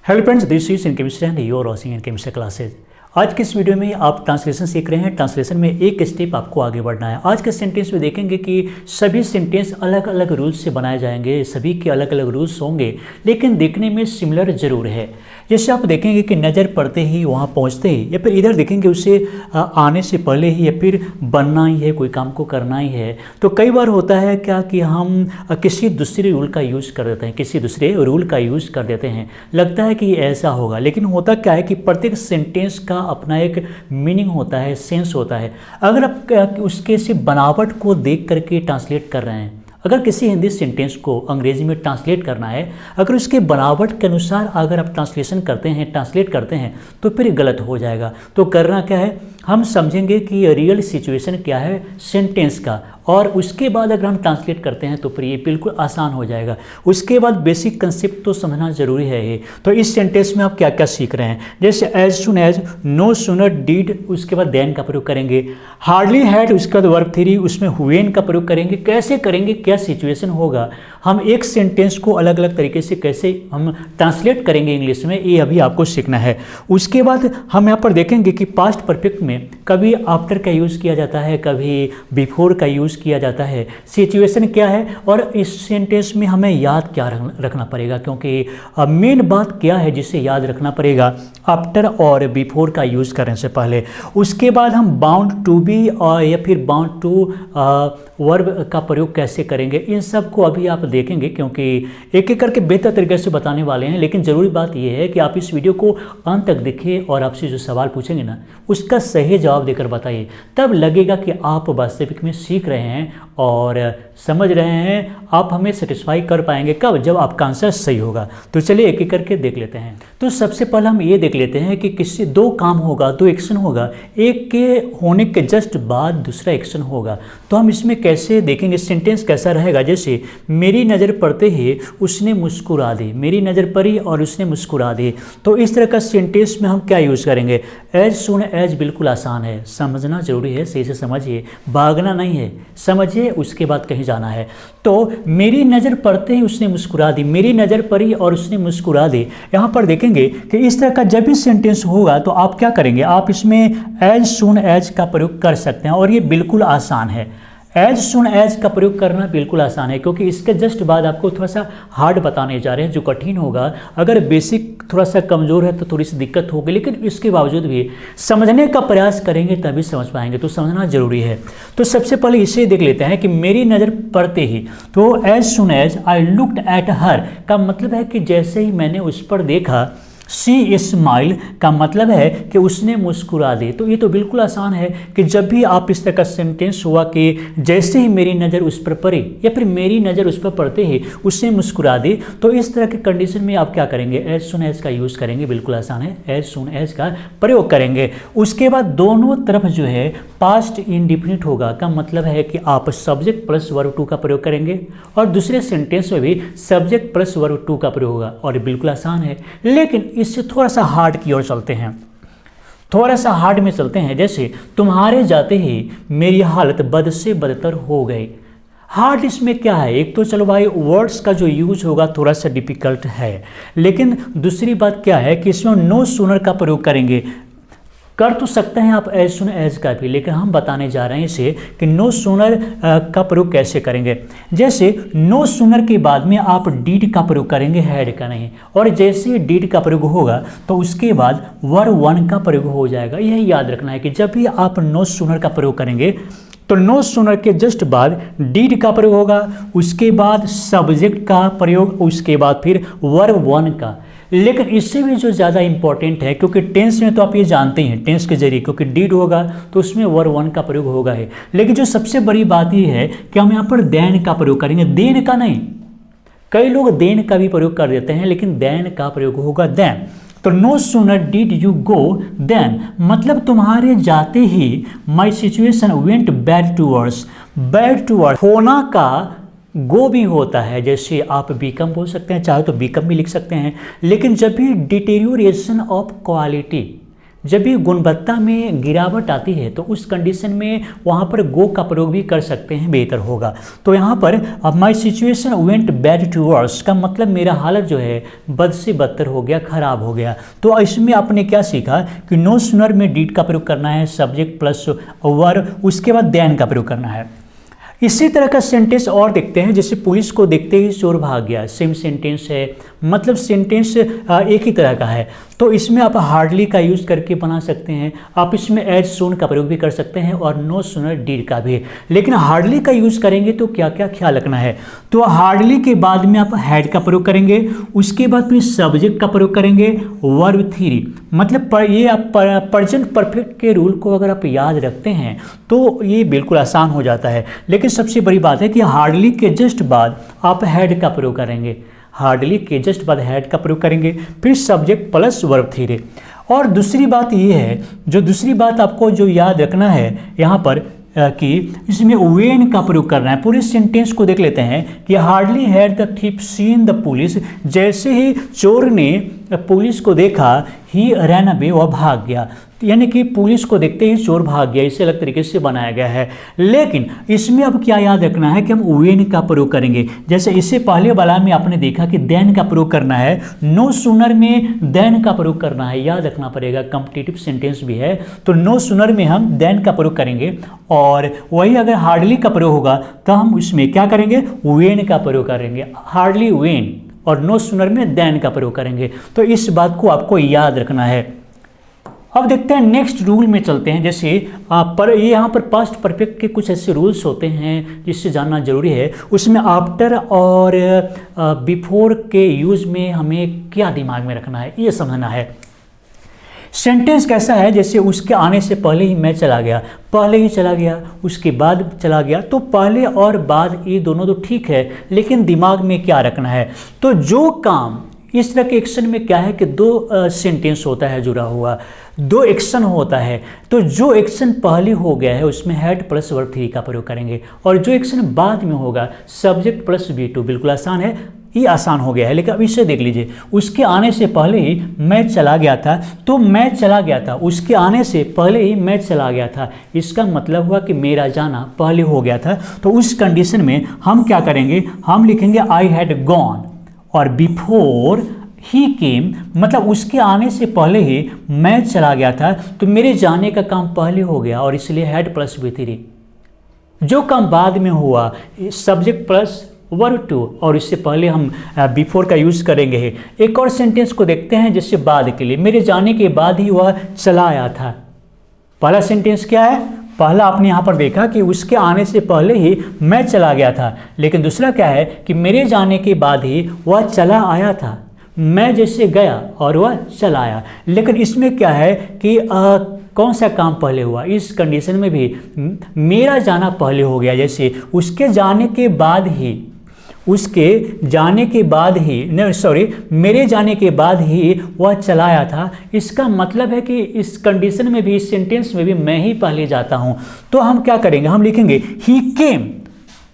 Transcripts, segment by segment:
Hello friends, this is in chemistry and your watching in chemistry classes. आज के इस video में आप ट्रांसलेशन सीख रहे हैं। ट्रांसलेशन में एक स्टेप आपको आगे बढ़ना है। आज के सेंटेंस में देखेंगे कि सभी सेंटेंस अलग अलग रूल्स से बनाए जाएंगे, सभी के अलग अलग रूल्स होंगे, लेकिन देखने में सिमिलर जरूर है। जैसे आप देखेंगे कि नज़र पड़ते ही, वहाँ पहुँचते ही, या फिर इधर देखेंगे उसे आने से पहले ही, या फिर बनना ही है, कोई काम को करना ही है। तो कई बार होता है क्या कि हम किसी दूसरे रूल का यूज़ कर देते हैं, किसी दूसरे रूल का यूज़ कर देते हैं, लगता है कि ये ऐसा होगा, लेकिन होता क्या है कि प्रत्येक सेंटेंस का अपना एक मीनिंग होता है, सेंस होता है। अगर आप उसके से बनावट को देख करके ट्रांसलेट कर रहे हैं, अगर किसी हिंदी सेंटेंस को अंग्रेजी में ट्रांसलेट करना है, अगर उसके बनावट के अनुसार अगर आप ट्रांसलेट करते हैं तो फिर गलत हो जाएगा। तो करना क्या है, हम समझेंगे कि रियल सिचुएशन क्या है सेंटेंस का, और उसके बाद अगर हम ट्रांसलेट करते हैं तो फिर ये बिल्कुल आसान हो जाएगा। उसके बाद बेसिक कंसेप्ट तो समझना जरूरी है ये। तो इस सेंटेंस में आप क्या क्या सीख रहे हैं, जैसे as soon as, no sooner did, उसके बाद देन का प्रयोग करेंगे। हार्डली हैड, उसके बाद वर्ब थ्री, उसमें व्हेन का प्रयोग करेंगे। कैसे करेंगे, क्या सिचुएशन होगा, हम एक सेंटेंस को अलग अलग तरीके से कैसे हम ट्रांसलेट करेंगे इंग्लिश में, ये अभी आपको सीखना है। उसके बाद हम यहाँ पर देखेंगे कि पास्ट परफेक्ट में कभी आफ्टर का यूज़ किया जाता है, कभी बिफोर का यूज़ किया जाता है, सिचुएशन क्या है, और इस सेंटेंस में हमें याद क्या रखना पड़ेगा, क्योंकि मेन बात क्या है जिसे याद रखना पड़ेगा आफ्टर और बिफोर का यूज़ करने से पहले। उसके बाद हम बाउंड टू बी या फिर बाउंड टू वर्ब का प्रयोग कैसे करेंगे, इन सब को अभी आप देखेंगे, क्योंकि एक एक करके बेहतर तरीके से बताने वाले हैं। लेकिन ज़रूरी बात यह है कि आप इस वीडियो को अंत तक देखिए और आपसे जो सवाल पूछेंगे ना, उसका सही जवाब देकर बताइए, तब लगेगा कि आप वास्तविक में सीख रहे हैं और समझ रहे हैं। आप हमें सेटिस्फाई कर पाएंगे कब, जब आपका आंसर सही होगा। तो चलिए एक एक करके देख लेते हैं। तो सबसे पहले हम ये देख लेते हैं कि किसी दो काम होगा, दो एक्शन होगा, एक के होने के जस्ट बाद दूसरा एक्शन होगा। तो हम इसमें कैसे देखेंगे, सेंटेंस कैसा रहेगा, जैसे मेरी नज़र पड़ते ही उसने मुस्कुरा दी, मेरी नज़र पड़ी और उसने मुस्कुरा दी। तो इस तरह का सेंटेंस में हम क्या यूज़ करेंगे, एज सुन एज बिल्कुल आसान है, समझना जरूरी है, सही से समझिए, भागना नहीं है, समझिए, उसके बाद कहीं जाना है। तो मेरी नज़र पड़ते ही उसने मुस्कुरा दी, मेरी नज़र पड़ी और उसने मुस्कुरा दी। यहाँ पर देखेंगे कि इस तरह का जब भी सेंटेंस होगा तो आप क्या करेंगे, आप इसमें एज सुन एज का प्रयोग कर सकते हैं, और ये बिल्कुल आसान है। एज सुन एज का प्रयोग करना बिल्कुल आसान है, क्योंकि इसके जस्ट बाद आपको थोड़ा सा हार्ड बताने जा रहे हैं, जो कठिन होगा। अगर बेसिक थोड़ा सा कमज़ोर है तो थोड़ी सी दिक्कत होगी, लेकिन इसके बावजूद भी समझने का प्रयास करेंगे तभी समझ पाएंगे, तो समझना जरूरी है। तो सबसे पहले इसे देख लेते हैं कि मेरी नज़र पड़ते ही, तो as soon as I looked at her का मतलब है कि जैसे ही मैंने उस पर देखा। सी स्माइल का मतलब है कि उसने मुस्कुरा दी। तो ये तो बिल्कुल आसान है कि जब भी आप इस तरह का सेंटेंस हुआ कि जैसे ही मेरी नज़र उस पर पड़ी, या फिर मेरी नज़र उस पर पड़ते ही उसने मुस्कुरा दी, तो इस तरह के कंडीशन में आप क्या करेंगे, एज सुन एज का यूज़ करेंगे। बिल्कुल आसान है, एज सुन एज का प्रयोग करेंगे। उसके बाद दोनों तरफ जो है पास्ट इंडिफिनिट होगा, का मतलब है कि आप सब्जेक्ट प्लस वर्ब टू का प्रयोग करेंगे, और दूसरे सेंटेंस में भी सब्जेक्ट प्लस वर्ब टू का प्रयोग होगा, और बिल्कुल आसान है। लेकिन इससे थोड़ा सा हार्ड की ओर चलते हैं, थोड़ा सा हार्ड में चलते हैं। जैसे तुम्हारे जाते ही मेरी हालत बद से बदतर हो गई। हार्ड इसमें क्या है, एक तो चलो भाई वर्ड्स का जो यूज होगा थोड़ा सा डिफिकल्ट है, लेकिन दूसरी बात क्या है कि इसमें नो सूनर का प्रयोग करेंगे। कर तो सकते हैं आप एज सुन एज का भी, लेकिन हम बताने जा रहे हैं इसे कि नो सूनर का प्रयोग कैसे करेंगे। जैसे नो सूनर के बाद में आप डीड का प्रयोग करेंगे, हैड का नहीं, और जैसे डीड का प्रयोग होगा तो उसके बाद वर वन का प्रयोग हो जाएगा। यही याद रखना है कि जब भी आप नो सूनर का प्रयोग करेंगे तो नो सूनर के जस्ट बाद डीड का प्रयोग होगा, उसके बाद सब्जेक्ट का प्रयोग, उसके बाद फिर वर्ब वन का। लेकिन इससे भी जो ज़्यादा इंपॉर्टेंट है, क्योंकि टेंस में तो आप ये जानते हैं, टेंस के जरिए क्योंकि डीड होगा तो उसमें वर्ब वन का प्रयोग होगा है, लेकिन जो सबसे बड़ी बात ये है कि हम यहाँ पर देन का प्रयोग करेंगे, देन का नहीं। कई लोग देन का भी प्रयोग कर देते हैं, लेकिन देन का प्रयोग होगा देन। तो no sooner did you go then, मतलब तुम्हारे जाते ही my situation went bad towards. Bad towards होना का गो भी होता है, जैसे आप बीकम बोल सकते हैं, चाहे तो बीकम भी लिख सकते हैं। लेकिन जब भी डिटेरियोरेशन ऑफ क्वालिटी, जब भी गुणवत्ता में गिरावट आती है तो उस कंडीशन में वहाँ पर गो का प्रयोग भी कर सकते हैं, बेहतर होगा। तो यहाँ पर अब my situation went bad to worse का मतलब मेरा हालत जो है बद से बदतर हो गया, खराब हो गया। तो इसमें आपने क्या सीखा कि नो सूनर में डीड का प्रयोग करना है, सब्जेक्ट प्लस वर्ब, उसके बाद देन का प्रयोग करना है। इसी तरह का सेंटेंस और देखते हैं, जैसे पुलिस को देखते ही चोर भाग गया। सेम सेंटेंस है, मतलब सेंटेंस एक ही तरह का है। तो इसमें आप हार्डली का यूज़ करके बना सकते हैं, आप इसमें एज सून का प्रयोग भी कर सकते हैं और नो सूनर डीड का भी। लेकिन हार्डली का यूज़ करेंगे तो क्या क्या ख्याल रखना है, तो हार्डली के बाद में आप हैड का प्रयोग करेंगे, उसके बाद फिर सब्जेक्ट का प्रयोग करेंगे, वर्ब थ्री, मतलब ये आप प्रेजेंट परफेक्ट के रूल को अगर आप याद रखते हैं तो ये बिल्कुल आसान हो जाता है। लेकिन सबसे बड़ी बात है कि हार्डली के जस्ट बाद आप हैड का प्रयोग करेंगे, हार्डली के जस्ट बाद हैड का प्रयोग करेंगे, फिर सब्जेक्ट प्लस वर्ब थ्री। और दूसरी बात ये है, जो दूसरी बात आपको जो याद रखना है यहाँ पर कि इसमें वेन का प्रयोग करना है। पूरे सेंटेंस को देख लेते हैं कि hardly had the thief seen the police, जैसे ही चोर ने पुलिस को देखा, ही रैन अवे, वह भाग गया। यानी कि पुलिस को देखते ही चोर भाग गया, इसे अलग तरीके से बनाया गया है। लेकिन इसमें अब क्या याद रखना है कि हम वेन का प्रयोग करेंगे। जैसे इससे पहले वाला में आपने देखा कि देन का प्रयोग करना है, नो सूनर में देन का प्रयोग करना है, याद रखना पड़ेगा, कॉम्पिटिटिव सेंटेंस भी है। तो नो सूनर में हम देन का प्रयोग करेंगे, और वही अगर हार्डली का प्रयोग होगा तो हम इसमें क्या करेंगे, वेन का प्रयोग करेंगे। हार्डली वेन और नो सूनर में देन का प्रयोग करेंगे। तो इस बात को आपको याद रखना है। अब देखते हैं नेक्स्ट रूल में चलते हैं। जैसे पर ये यहाँ पर पास्ट परफेक्ट के कुछ ऐसे रूल्स होते हैं जिससे जानना जरूरी है। उसमें आफ्टर और बिफोर के यूज में हमें क्या दिमाग में रखना है, ये समझना है। सेंटेंस कैसा है, जैसे उसके आने से पहले ही मैं चला गया, पहले ही चला गया, उसके बाद चला गया। तो पहले और बाद ये दोनों तो ठीक है, लेकिन दिमाग में क्या रखना है, तो जो काम इस तरह के एक्शन में क्या है कि दो सेंटेंस होता है जुड़ा हुआ, दो एक्शन होता है। तो जो एक्शन पहले हो गया है उसमें हेड प्लस वर्ब थ्री का प्रयोग करेंगे, और जो एक्शन बाद में होगा सब्जेक्ट प्लस V2। बिल्कुल आसान है, ये आसान हो गया है। लेकिन अब इसे देख लीजिए, उसके आने से पहले ही मैं चला गया था, तो मैं चला गया था, उसके आने से पहले ही मैं चला गया था, इसका मतलब हुआ कि मेरा जाना पहले हो गया था। तो उस कंडीशन में हम क्या करेंगे, हम लिखेंगे आई हैड गॉन, और बिफोर ही केम, मतलब उसके आने से पहले ही मैं चला गया था, तो मेरे जाने का काम पहले हो गया, और इसलिए हैड प्लस V3। जो काम बाद में हुआ सब्जेक्ट प्लस वर्ब टू, और इससे पहले हम बिफोर का यूज़ करेंगे। एक और सेंटेंस को देखते हैं जिससे बाद के लिए, मेरे जाने के बाद ही वह चला आया था। पहला सेंटेंस क्या है, पहला आपने यहाँ पर देखा कि उसके आने से पहले ही मैं चला गया था, लेकिन दूसरा क्या है कि मेरे जाने के बाद ही वह चला आया था। मैं जैसे गया और वह चला आया, लेकिन इसमें क्या है कि कौन सा काम पहले हुआ, इस कंडीशन में भी मेरा जाना पहले हो गया। जैसे उसके जाने के बाद ही, उसके जाने के बाद ही, नहीं सॉरी, मेरे जाने के बाद ही वह चला आया था। इसका मतलब है कि इस कंडीशन में भी, इस सेंटेंस में भी मैं ही पहले जाता हूँ। तो हम क्या करेंगे, हम लिखेंगे ही केम,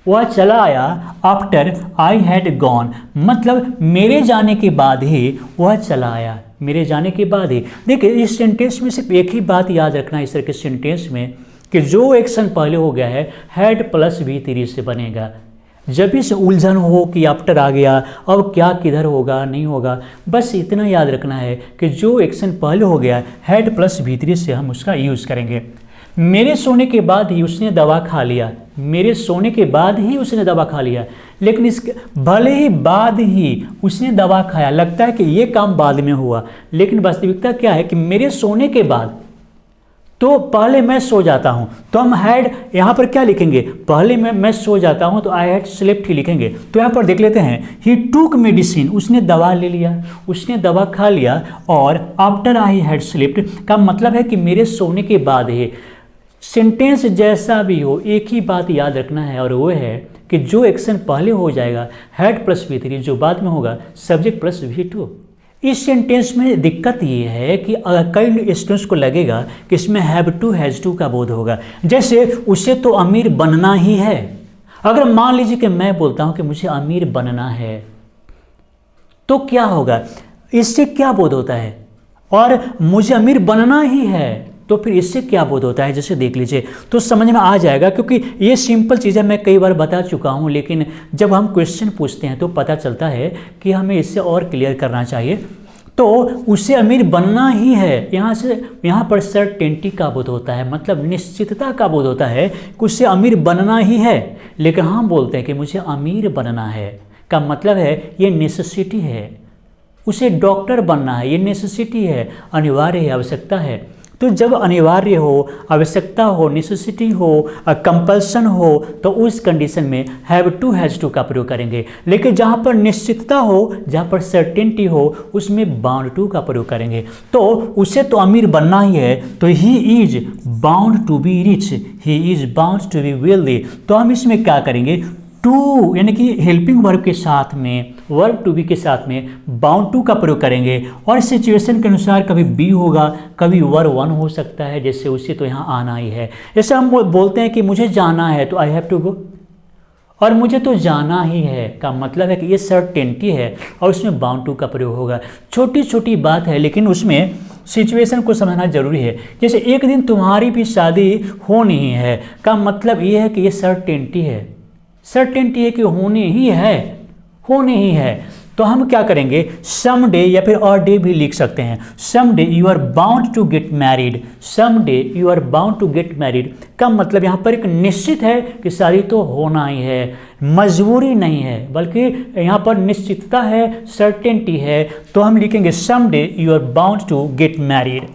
वह चला आया, आफ्टर आई हैड गॉन, मतलब मेरे जाने के बाद ही वह चला आया, मेरे जाने के बाद ही। देखिए इस सेंटेंस में सिर्फ एक ही बात याद रखना है इस तरह के सेंटेंस में, कि जो एक्शन पहले हो गया है हैड प्लस V3 से बनेगा। जब भी से उलझन हो कि आफ्टर आ गया, अब क्या किधर होगा नहीं होगा, बस इतना याद रखना है कि जो एक्शन पहले हो गया हैड प्लस V3 से हम उसका यूज़ करेंगे। मेरे सोने के बाद ही उसने दवा खा लिया, मेरे सोने के बाद ही उसने दवा खा लिया, लेकिन इसके भले ही बाद ही उसने दवा खाया, लगता है कि ये काम बाद में हुआ, लेकिन वास्तविकता क्या है कि मेरे सोने के बाद, तो पहले मैं सो जाता हूँ, तो हम हैड यहाँ पर क्या लिखेंगे, पहले मैं सो जाता हूँ तो आई हैड स्लेप्ट ही लिखेंगे। तो यहाँ पर देख लेते हैं, ही टूक मेडिसिन, उसने दवा ले लिया, उसने दवा खा लिया, और आफ्टर आई हैड स्लेप्ट का मतलब है कि मेरे सोने के बाद ही। सेंटेंस जैसा भी हो एक ही बात याद रखना है, और वो है कि जो एक्शन पहले हो जाएगा हैड प्लस V3, जो बाद में होगा सब्जेक्ट प्लस V2। इस सेंटेंस में दिक्कत ये है कि कई स्टूडेंट्स को लगेगा कि इसमें हैव टू हैज़ टू का बोध होगा, जैसे उसे तो अमीर बनना ही है। अगर मान लीजिए कि मैं बोलता हूँ कि मुझे अमीर बनना है, तो क्या होगा, इससे क्या बोध होता है, और मुझे अमीर बनना ही है, तो फिर इससे क्या बोध होता है, जैसे देख लीजिए तो समझ में आ जाएगा, क्योंकि ये सिंपल चीज़ें मैं कई बार बता चुका हूँ, लेकिन जब हम क्वेश्चन पूछते हैं तो पता चलता है कि हमें इससे और क्लियर करना चाहिए। तो उसे अमीर बनना ही है, यहाँ पर सर्टेनिटी का बोध होता है, मतलब निश्चितता का बोध होता है कि उसे अमीर बनना ही है। लेकिन हम बोलते हैं कि मुझे अमीर बनना है का मतलब है ये नेसेसिटी है, उसे डॉक्टर बनना है, ये नेसेसिटी है, अनिवार्य है, आवश्यकता है। तो जब अनिवार्य हो, आवश्यकता हो, नेसेसिटी हो, कंपल्सन हो, तो उस कंडीशन में हैव टू, हैज़ टू का प्रयोग करेंगे। लेकिन जहाँ पर निश्चितता हो, जहाँ पर सर्टेनिटी हो, उसमें बाउंड टू का प्रयोग करेंगे। तो उसे तो अमीर बनना ही है, तो he is bound to be rich, he is bound to be wealthy. तो हम इसमें क्या करेंगे, टू यानी कि हेल्पिंग वर्ब के साथ में, वर्ब टू बी के साथ में बाउंड टू का प्रयोग करेंगे। और सिचुएशन के अनुसार कभी बी होगा, कभी वर्ब वन हो सकता है, जैसे उसे तो यहाँ आना ही है। जैसे हम बोलते हैं कि मुझे जाना है, तो आई हैव टू गो, और मुझे तो जाना ही है का मतलब है कि ये सर्टेनिटी है, और उसमें बाउंड टू का प्रयोग होगा। छोटी छोटी बात है, लेकिन उसमें सिचुएशन को समझना जरूरी है। जैसे एक दिन तुम्हारी भी शादी होनी ही है का मतलब ये है कि ये सर्टेनिटी है, सर्टेनिटी है कि होनी ही है, होनी ही है। तो हम क्या करेंगे, सम डे या फिर और डे भी लिख सकते हैं। Some day you are bound to get married, some day you are bound to get married का मतलब यहाँ पर एक निश्चित है कि शादी तो होना ही है, मजबूरी नहीं है, बल्कि यहाँ पर निश्चितता है, सर्टेनिटी है। तो हम लिखेंगे some day you are bound to get married.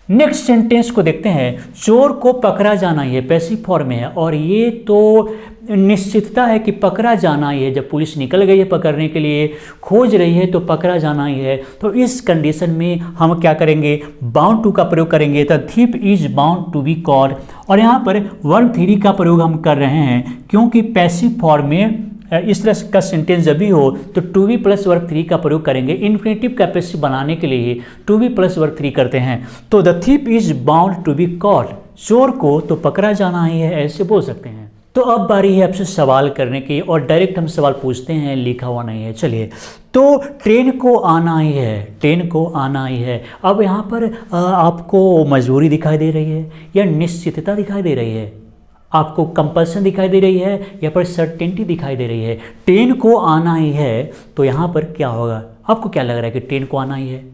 Next sentence को देखते हैं, चोर को पकड़ा जाना ही है, पैसिव फॉर्म में है, और ये तो निश्चितता है कि पकड़ा जाना ही है। जब पुलिस निकल गई है पकड़ने के लिए, खोज रही है, तो पकड़ा जाना ही है। तो इस कंडीशन में हम क्या करेंगे, बाउंड टू का प्रयोग करेंगे। The thief is bound to be caught, और यहाँ पर वर्ब थ्री का प्रयोग हम कर रहे हैं, क्योंकि पैसिव फॉर्म में इस तरह का सेंटेंस जब भी हो तो to be plus verb three का प्रयोग करेंगे। इन्फिनेटिव का पैसिव बनाने के लिए ही to be plus verb three करते हैं। तो the thief is bound to be caught, चोर को तो पकड़ा जाना ही है, ऐसे बोल सकते हैं। तो अब बारी है आपसे सवाल करने की, और डायरेक्ट हम सवाल पूछते हैं, लिखा हुआ नहीं है। चलिए, तो ट्रेन को आना ही है, ट्रेन को आना ही है। अब यहाँ पर आपको मजबूरी दिखाई दे रही है या निश्चितता दिखाई दे रही है, आपको कंपल्सन दिखाई दे रही है या पर सर्टेनिटी दिखाई दे रही है। ट्रेन को आना ही है, तो यहाँ पर क्या होगा, आपको क्या लग रहा है कि ट्रेन को आना ही है,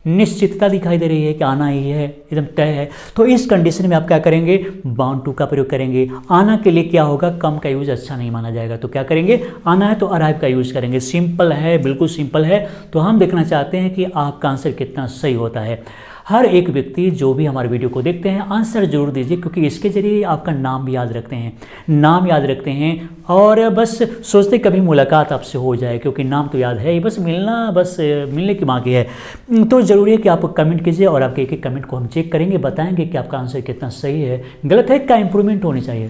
निश्चितता दिखाई दे रही है कि आना ही है, एकदम तय है। तो इस कंडीशन में आप क्या करेंगे, बाउंड टू का प्रयोग करेंगे। आना के लिए क्या होगा, कम का यूज अच्छा नहीं माना जाएगा, तो क्या करेंगे, आना है तो अराइव का यूज करेंगे। सिंपल है, बिल्कुल सिंपल है। तो हम देखना चाहते हैं कि आपका आंसर कितना सही होता है। हर एक व्यक्ति जो भी हमारे वीडियो को देखते हैं आंसर जरूर दीजिए, क्योंकि इसके जरिए आपका नाम भी याद रखते हैं, नाम याद रखते हैं, और बस सोचते कभी मुलाकात आपसे हो जाए, क्योंकि नाम तो याद है ही, बस मिलना, बस मिलने की बाकी है। तो ज़रूरी है कि आप कमेंट कीजिए, और आपके एक एक कमेंट को हम चेक करेंगे, बताएंगे कि आपका आंसर कितना सही है, गलत है, क्या इंप्रूवमेंट होनी चाहिए।